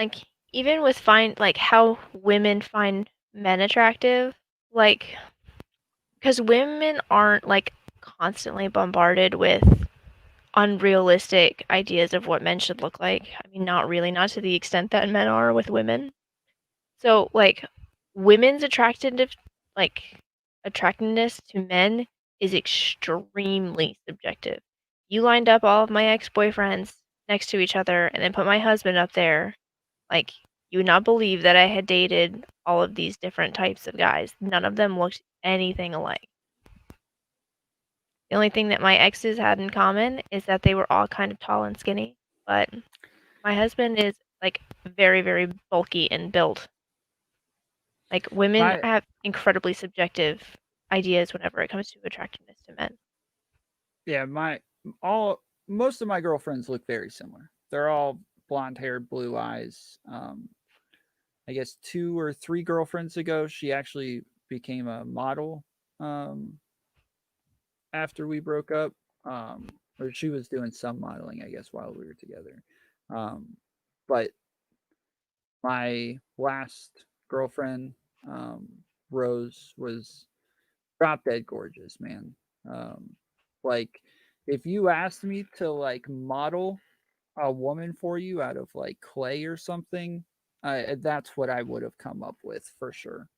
like even with like how women find men attractive, like because women aren't like constantly bombarded with unrealistic ideas of what men should look like. I mean, not really, not to the extent that men are with women. So, like, women's like, attractiveness to men is extremely subjective. You lined up all of my ex-boyfriends next to each other and then put my husband up there, like, you would not believe that I had dated all of these different types of guys. None of them looked anything alike. The only thing that my exes had in common is that they were all kind of tall and skinny, but my husband is, like, very, very bulky and built. Like, women My have incredibly subjective ideas whenever it comes to attractiveness to men. yeah, my all most of my girlfriends look very similar. They're all blonde hair, blue eyes. I guess 2 or 3 girlfriends ago, she actually became a model. Um, after we broke up, or she was doing some modeling, I guess, while we were together. Um, but my last girlfriend, um, Rose, was drop dead gorgeous, man. Um, like, if you asked me to like model a woman for you out of like clay or something, that's what I would have come up with for sure.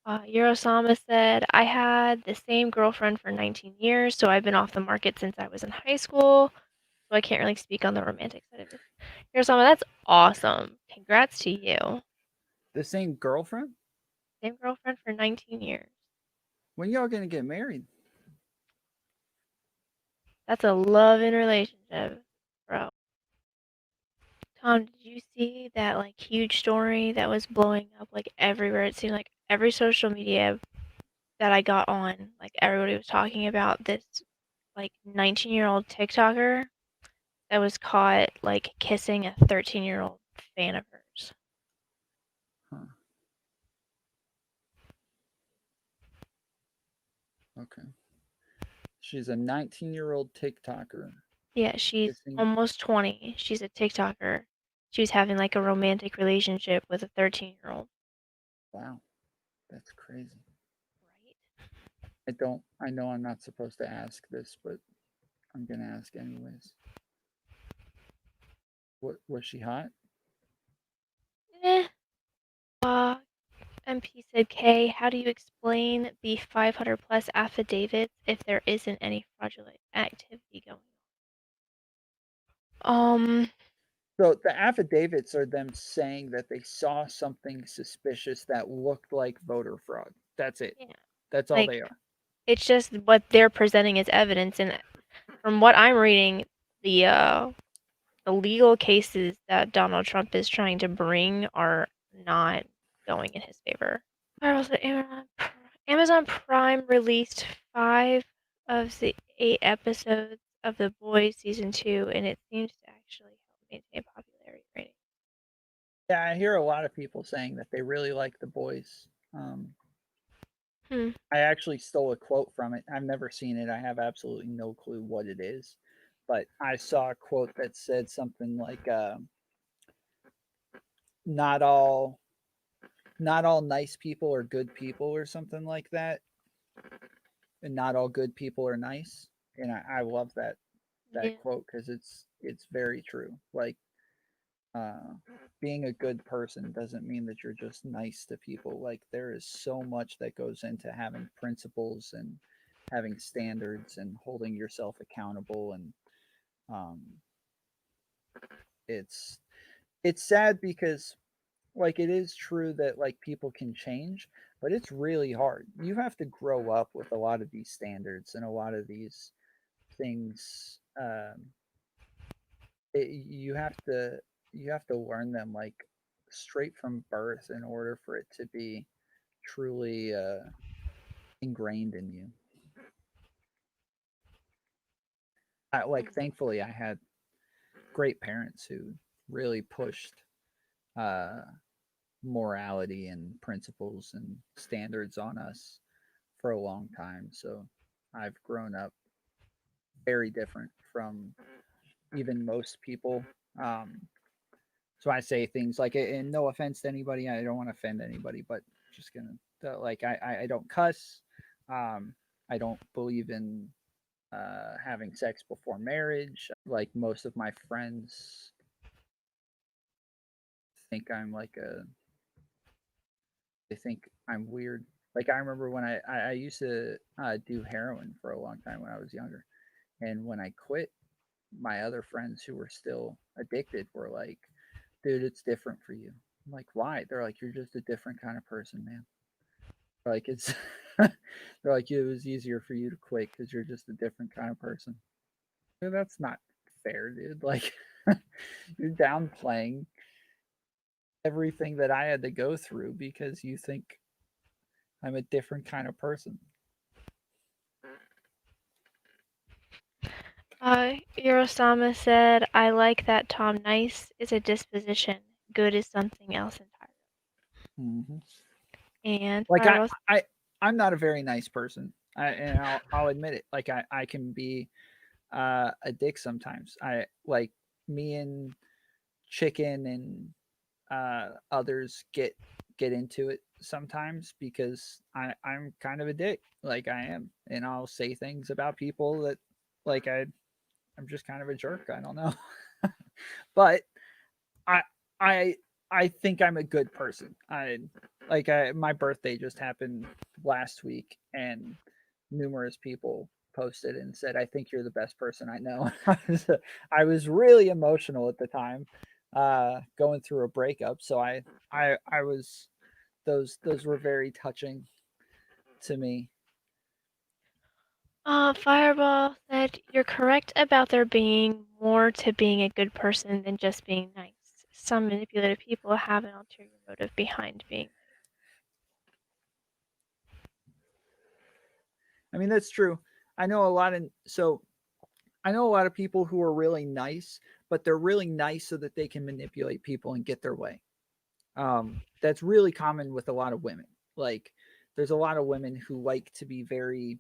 Uh, Eurosama said, I had the same girlfriend for 19 years, so I've been off the market since I was in high school, so I can't really speak on the romantic side of it. Eurosama, that's awesome. Congrats to you. the same girlfriend? Same girlfriend for 19 years. When y'all gonna get married? That's a loving relationship, bro. Tom, did you see that like huge story that was blowing up like everywhere? It seemed like every social media that I got on, like everybody was talking about this like 19-year-old TikToker that was caught like kissing a 13-year-old fan of hers. Huh. Okay. She's a 19-year-old TikToker Yeah, she's kissing. almost 20. She's a TikToker. She was having like a romantic relationship with a 13-year-old. Wow, that's crazy. Right? I know I'm not supposed to ask this, but I'm gonna ask anyways. What was she hot? Eh. Uh, MP said, K, how do you explain the 500 plus affidavits if there isn't any fraudulent activity going on? So the affidavits are them saying that they saw something suspicious that looked like voter fraud. That's it. Yeah, That's all like they are. it's just what they're presenting as evidence, and from what I'm reading, the uh, the legal cases that Donald Trump is trying to bring are not going in his favor. Also, Amazon Prime released 5 of the 8 episodes of The Boys season 2, and it seems to actually help maintain popularity rating. Yeah, I hear a lot of people saying that they really like the boys. Um, Hmm. I actually stole a quote from it. I've never seen it. I have absolutely no clue what it is, but I saw a quote that said something like, "Not all, not all nice people are good people," or something like that, and not all good people are nice. And I love that Yeah. quote because it's very true. Like, uh, being a good person doesn't mean that you're just nice to people. Like, there is so much that goes into having principles and having standards and holding yourself accountable. And um, it's it's sad because like it is true that like people can change, but it's really hard. You have to grow up with a lot of these standards and a lot of these things. You have to learn them like straight from birth in order for it to be truly ingrained in you. Like thankfully, I had great parents who really pushed uh, morality and principles and standards on us for a long time. So I've grown up very different from even most people. Um, so I say things like, and no offense to anybody, I don't want to offend anybody, but just gonna like I don't cuss. Um, I don't believe in having sex before marriage. Like most of my friends think I'm like a, they think I'm weird. Like I remember when I used to do heroin for a long time when I was younger, and when I quit, my other friends who were still addicted were like, "Dude, it's different for you." I'm like, "Why?" They're like, "You're just a different kind of person, man." Like it's, they're like, "It was easier for you to quit because you're just a different kind of person." Dude, that's not fair, dude. Like you're downplaying everything that I had to go through because you think I'm a different kind of person. Urosama said, I like that Tom nice is a disposition. Good is something else entirely. Mm-hmm. And Like Fireball, I'm not a very nice person. And I'll admit it. Like I can be a dick sometimes. I like me and Chicken and others get into it sometimes because I'm kind of a dick. Like I am, and I'll say things about people that like I'm just kind of a jerk. I don't know, but I I I think I'm a good person. I my birthday just happened last week, and numerous people posted and said, "I think you're the best person I know." I was really emotional at the time, going through a breakup. So I was those were very touching to me. Fireball said, you're correct about there being more to being a good person than just being nice. Some manipulative people have an ulterior motive behind being I mean, that's true. I know a lot of so I know a lot of people who are really nice, but they're really nice so that they can manipulate people and get their way. That's really common with a lot of women. Like, there's a lot of women who like to be very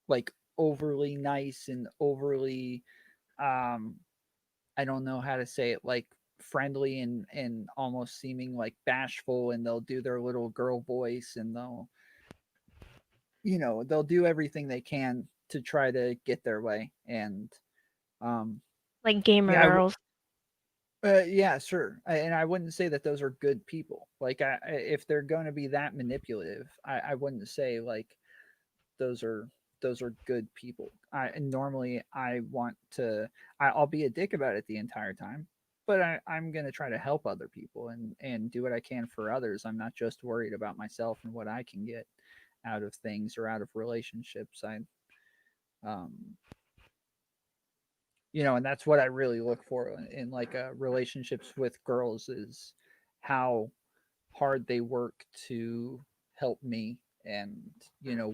like overly nice and overly um I don't know how to say it, like friendly and almost seeming like bashful, and they'll do their little girl voice, and they'll do everything they can to try to get their way. And um like gamer yeah, girls. yeah, sure. And I wouldn't say that those are good people. Like, if they're going to be that manipulative, I wouldn't say like those are those are good people. And normally I want to. I'll be a dick about it the entire time, but I'm going to try to help other people and do what I can for others. I'm not just worried about myself and what I can get out of things or out of relationships. Um, and that's what I really look for in like relationships with girls is how hard they work to help me and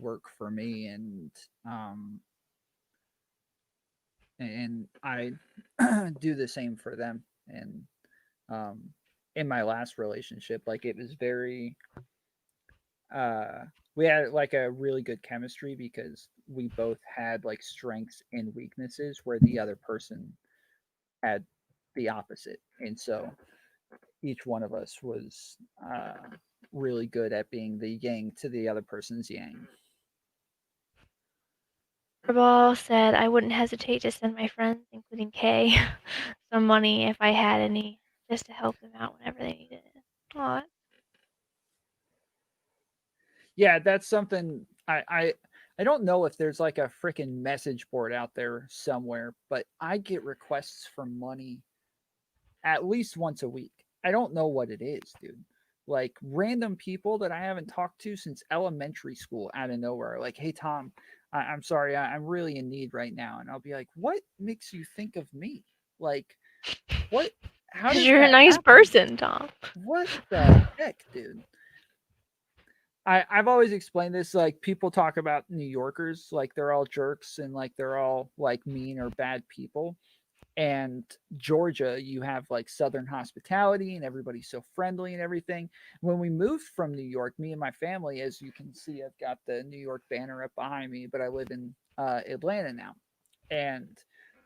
work for me, and I do the same for them. And um in my last relationship, like it was very we had like a really good chemistry because we both had like strengths and weaknesses where the other person had the opposite. And so each one of us was really good at being the yang to the other person's yang. Fireball said, I wouldn't hesitate to send my friends, including Kay, some money if I had any, just to help them out whenever they needed it. Aw, Yeah, that's something I don't know if there's like a freaking message board out there somewhere, but I get requests for money at least once a week. I don't know what it is, dude. Like random people that I haven't talked to since elementary school out of nowhere. Like, hey Tom, I'm sorry, I'm really in need right now, and I'll be like, what makes you think of me? Like, what? How because does you're a that nice happen? person, Tom. What the heck, dude? I've always explained this. Like people talk about New Yorkers like they're all jerks and like they're all like mean or bad people. And Georgia, you have like Southern hospitality and everybody's so friendly and everything. When we moved from New York, me and my family, as you can see, I've got the New York banner up behind me, but I live in Atlanta now. And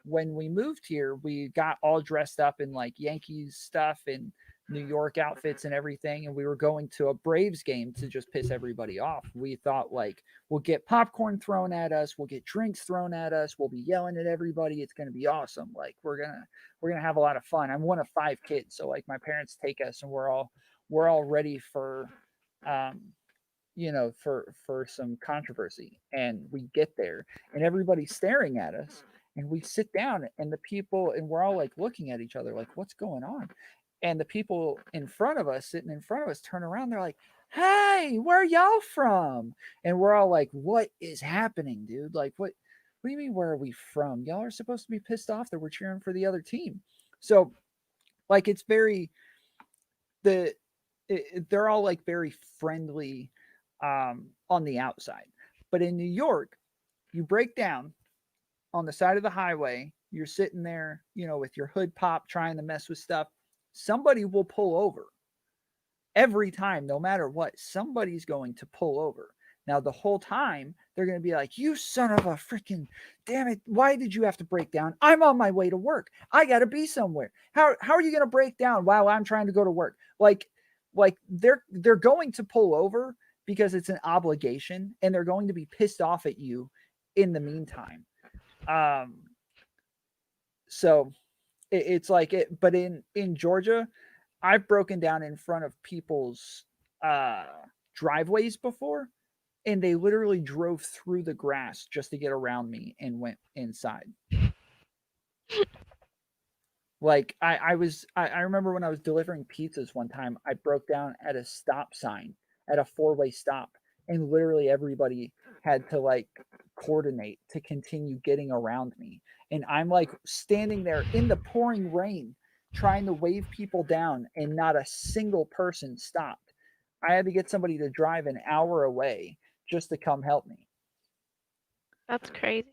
when we moved here, we got all dressed up in like Yankees stuff and New York outfits and everything. And we were going to a Braves game to just piss everybody off. We thought, like, we'll get popcorn thrown at us, we'll get drinks thrown at us, we'll be yelling at everybody. It's going to be awesome. Like, we're gonna have a lot of fun. I'm one of 5 kids, so like my parents take us, and we're all ready for um, for some controversy. And we get there, and everybody's staring at us, and we sit down, and the people, and we're all like looking at each other, like, what's going on? And the people in front of us, sitting in front of us, turn around. They're like, "Hey, where are y'all from?" And we're all like, "What is happening, dude? Like, what do you mean, where are we from? Y'all are supposed to be pissed off that we're cheering for the other team." So, like, it's very the they're all like very friendly on the outside. But in New York, you break down on the side of the highway, you're sitting there, with your hood pop trying to mess with stuff. Somebody will pull over every time, no matter what. Somebody's going to pull over. Now, the whole time, they're going to be like, "You son of a freaking damn it. Why did you have to break down? I'm on my way to work. I got to be somewhere. How are you going to break down while I'm trying to go to work?" Like they're going to pull over because it's an obligation, and they're going to be pissed off at you in the meantime. Um, so it's like it, but in Georgia, I've broken down in front of people's uh, driveways before, and they literally drove through the grass just to get around me and went inside. Like I remember when I was delivering pizzas one time, I broke down at a stop sign at a four-way stop, and literally everybody had to like coordinate to continue getting around me. And I'm like standing there in the pouring rain trying to wave people down, and not a single person stopped. I had to get somebody to drive an hour away just to come help me. That's crazy.